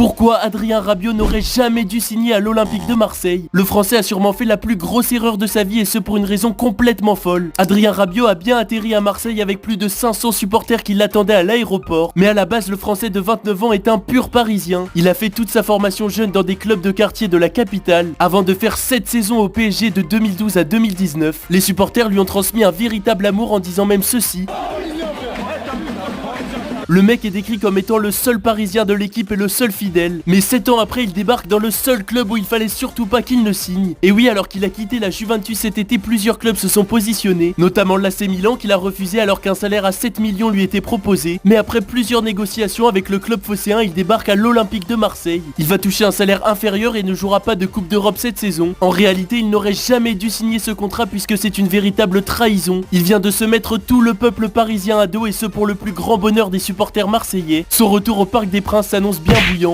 Pourquoi Adrien Rabiot n'aurait jamais dû signer à l'Olympique de Marseille? Le Français a sûrement fait la plus grosse erreur de sa vie et ce pour une raison complètement folle. Adrien Rabiot a bien atterri à Marseille avec plus de 500 supporters qui l'attendaient à l'aéroport, mais à la base le Français de 29 ans est un pur Parisien. Il a fait toute sa formation jeune dans des clubs de quartier de la capitale avant de faire 7 saisons au PSG de 2012 à 2019. Les supporters lui ont transmis un véritable amour en disant même ceci. Le mec est décrit comme étant le seul Parisien de l'équipe et le seul fidèle. Mais 7 ans après, il débarque dans le seul club où il fallait surtout pas qu'il ne signe. Et oui, alors qu'il a quitté la Juventus cet été, plusieurs clubs se sont positionnés, notamment l'AC Milan qu'il a refusé alors qu'un salaire à 7 millions lui était proposé. Mais après plusieurs négociations avec le club phocéen, il débarque à l'Olympique de Marseille. Il va toucher un salaire inférieur et ne jouera pas de Coupe d'Europe cette saison. En réalité, il n'aurait jamais dû signer ce contrat puisque c'est une véritable trahison. Il vient de se mettre tout le peuple parisien à dos et ce pour le plus grand bonheur des supporters marseillais. Son retour au Parc des Princes s'annonce bien bouillant.